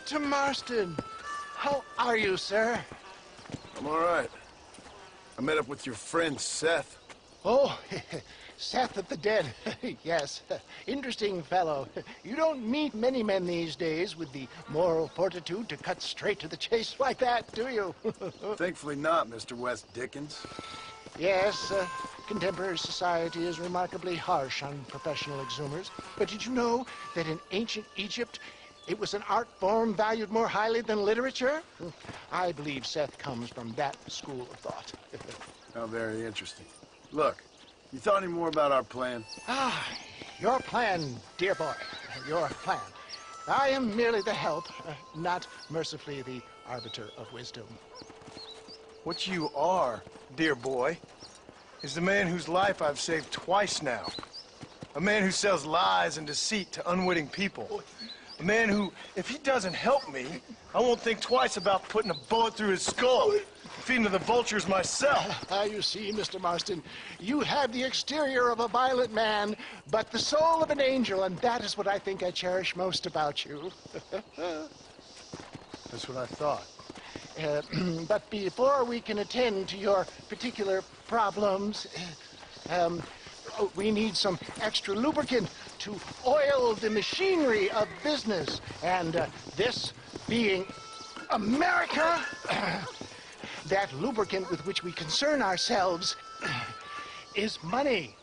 Mr. Marston. How are you, sir? I'm all right. I met up with your friend, Seth. Oh, Seth of the Dead. Yes, interesting fellow. You don't meet many men these days with the moral fortitude to cut straight to the chase like that, do you? Thankfully not, Mr. West Dickens. Yes, contemporary society is remarkably harsh on professional exhumers. But did you know that in ancient Egypt, it was an art form valued more highly than literature? I believe Seth comes from that school of thought. How very interesting. Look, you thought any more about our plan? Ah, your plan, dear boy, your plan. I am merely the help, not mercifully the arbiter of wisdom. What you are, dear boy, is the man whose life I've saved twice now. A man who sells lies and deceit to unwitting people. A man who, if he doesn't help me, I won't think twice about putting a bullet through his skull and feeding to the vultures myself. You see, Mr. Marston, you have the exterior of a violent man, but the soul of an angel, and that is what I think I cherish most about you. That's what I thought. But before we can attend to your particular problems, we need some extra lubricant to oil the machinery of business. And this being America, that lubricant with which we concern ourselves is money.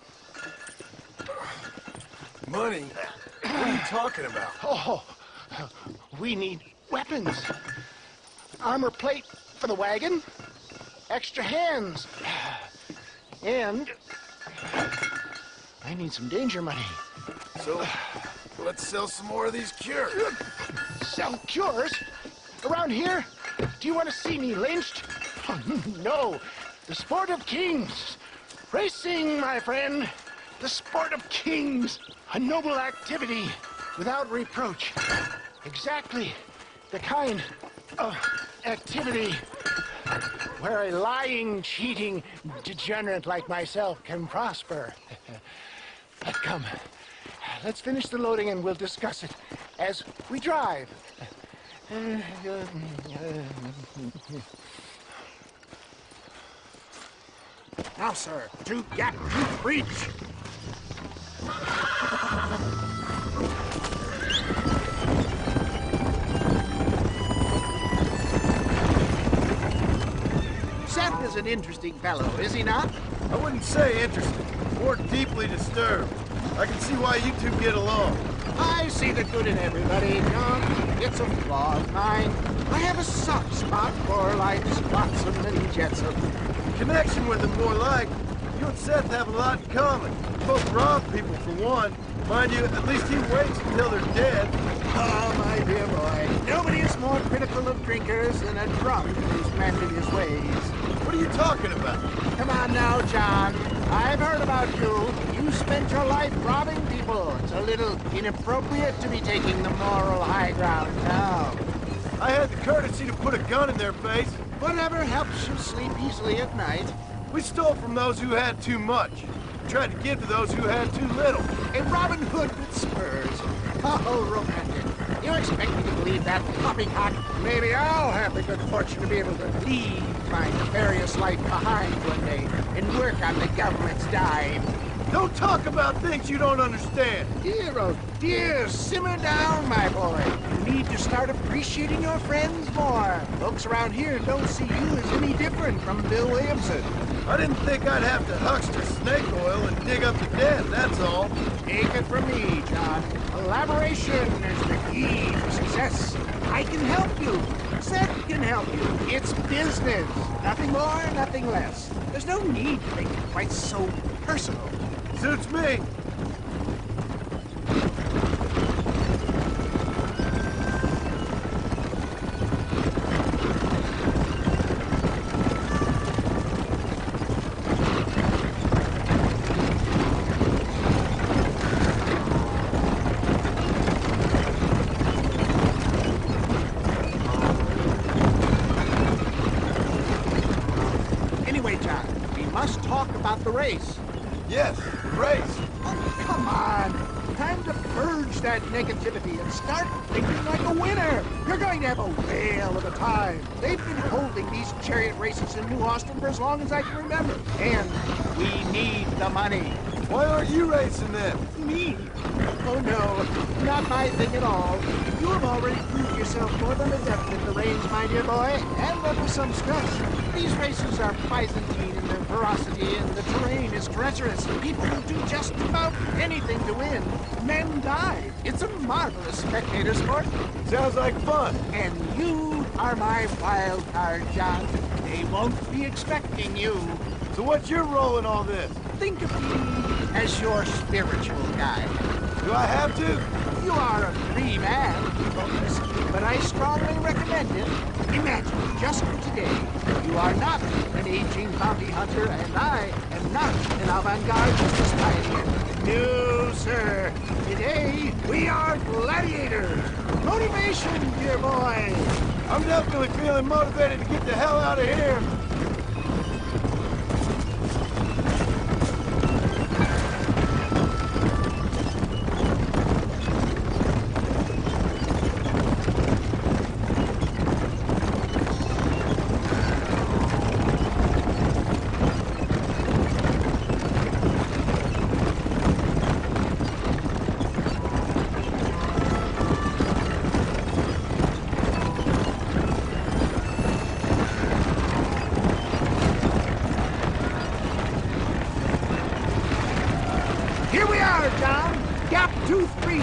Money? What are you talking about? Oh, we need weapons. Armor plate for the wagon, extra hands, and I need some danger money. So, let's sell some more of these cures. Sell cures? Around here? Do you want to see me lynched? Oh, no. The sport of kings. Racing, my friend. The sport of kings. A noble activity without reproach. Exactly the kind of activity where a lying, cheating degenerate like myself can prosper. But come, let's finish the loading and we'll discuss it as we drive. Now, sir, to get to breach. Seth is an interesting fellow, is he not? I wouldn't say interesting, more deeply disturbed. I can see why you two get along. I see the good in everybody, John. It's a flaw of mine. I have a soft spot for life's flotsam and jetsam. Connection with him, more like. You and Seth have a lot in common. You both rob people, for one. Mind you, at least he waits until they're dead. Oh, my dear boy. Nobody is more critical of drinkers than a drunk who's mended his ways. What are you talking about? Come on now, John. I've heard about you. You spent your life robbing people. It's a little inappropriate to be taking the moral high ground now. I had the courtesy to put a gun in their face. Whatever helps you sleep easily at night. We stole from those who had too much. Tried to give to those who had too little. A Robin Hood with spurs. Oh, romantic. You expect me to believe that poppycock? Maybe I'll have the good fortune to be able to leave my nefarious life behind one day and work on the government's dime. Don't talk about things you don't understand. Dear, oh dear, simmer down, my boy. You need to start appreciating your friends more. Folks around here don't see you as any different from Bill Williamson. I didn't think I'd have to huckster snake oil and dig up the dead, that's all. Take it from me, John. Collaboration is the key to success. I can help you. Seth can help you. It's business. Nothing more, nothing less. There's no need to make it quite so personal. Suits me. Anyway, John, we must talk about the race. Yes, race. Oh, come on. Time to purge that negativity and start thinking like a winner. You're going to have a whale of a time. They've been holding these chariot races in New Austin for as long as I can remember. And we need the money. Why aren't you racing them? Me? Oh no, not my thing at all. You have already proved yourself more than adept in the range, my dear boy, and under some stress. These races are Byzantine in their ferocity, and the terrain is treacherous. People will do just about anything to win. Men die. It's a marvelous spectator sport. Sounds like fun. And you are my wild card, John. They won't be expecting you. So what's your role in all this? Think of me as your spiritual guide. Do I have to? You are a free man, folks, but I strongly recommend it. Imagine, just for today, you are not an aging bounty hunter, and I am not an avant-garde justice pioneer. No, sir. Today, we are gladiators. Motivation, dear boy. I'm definitely feeling motivated to get the hell out of here. Here we are, John. Gap Tooth Breach.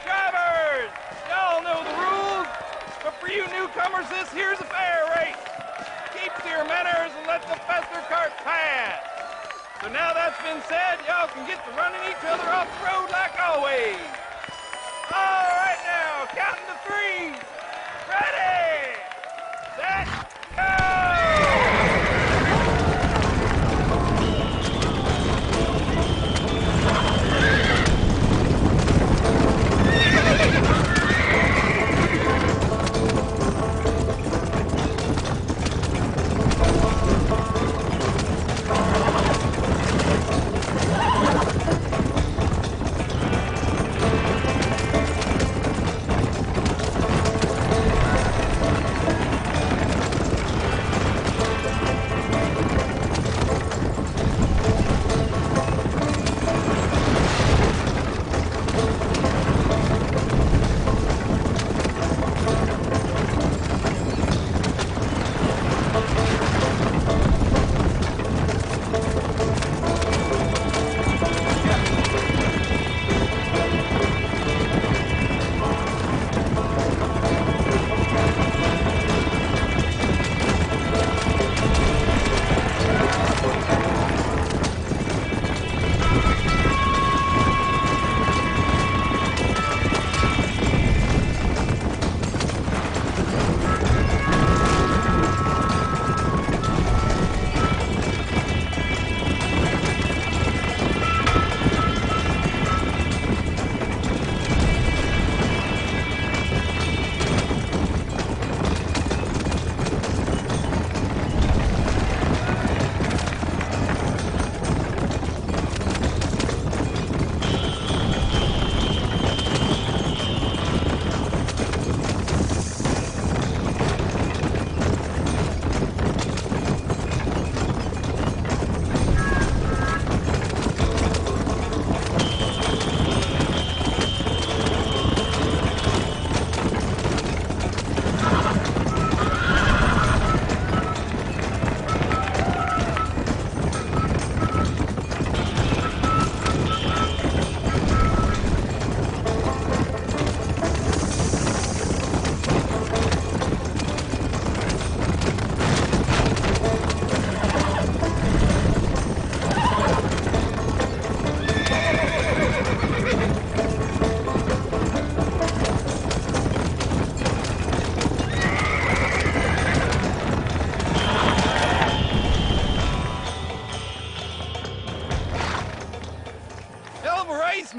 Drivers! Y'all know the rules, but for you newcomers, this here's a fair race. Keep to your manners and let the faster cart pass. So now that's been said, y'all can get to running each other off the road like always. All right now, counting to three. Ready, set, go!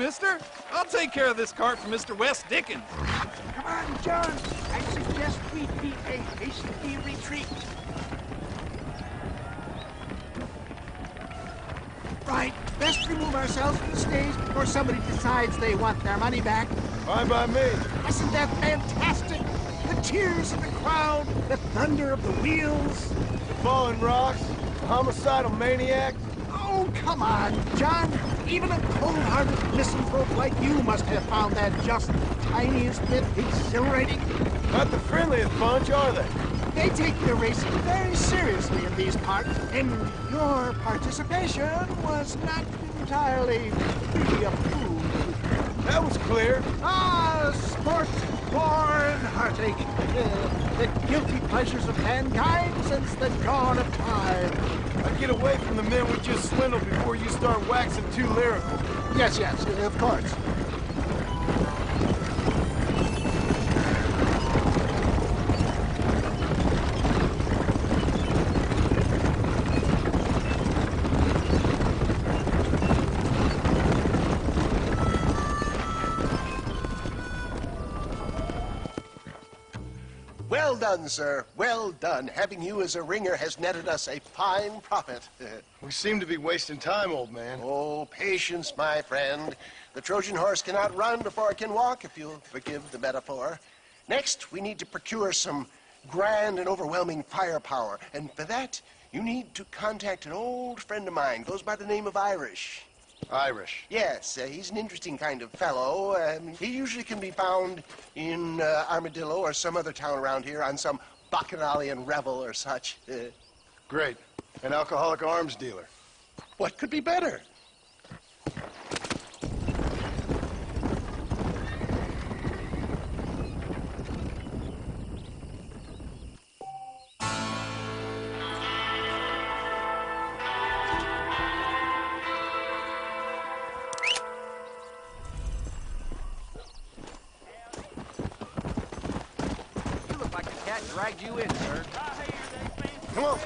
mister. I'll take care of this cart for Mr. West Dickens. Come on, John. I suggest we beat a hasty retreat. Right. Best remove ourselves from the stage before somebody decides they want their money back. Fine by me. Isn't that fantastic? The cheers of the crowd, the thunder of the wheels. The falling rocks, the homicidal maniac. Oh, come on, John. Even a cold-hearted misanthrope like you must have found that just the tiniest bit exhilarating. Not the friendliest bunch, are they? They take their racing very seriously in these parts, and your participation was not entirely free of food. That was clear. Ah, sport, war, and heartache. The guilty pleasures of mankind since the dawn of time. I get away from the men we just swindled before you start waxing too lyrical. Yes, of course. Well done, sir. Well done. Having you as a ringer has netted us a fine profit. We seem to be wasting time, old man. Oh, patience, my friend. The Trojan horse cannot run before it can walk, if you'll forgive the metaphor. Next, we need to procure some grand and overwhelming firepower. And for that, you need to contact an old friend of mine. Goes by the name of Irish. Irish. Yes, he's an interesting kind of fellow. He usually can be found in Armadillo or some other town around here on some bacchanalian revel or such. Great. An alcoholic arms dealer. What could be better? You look like the cat dragged you in, sir. Come on.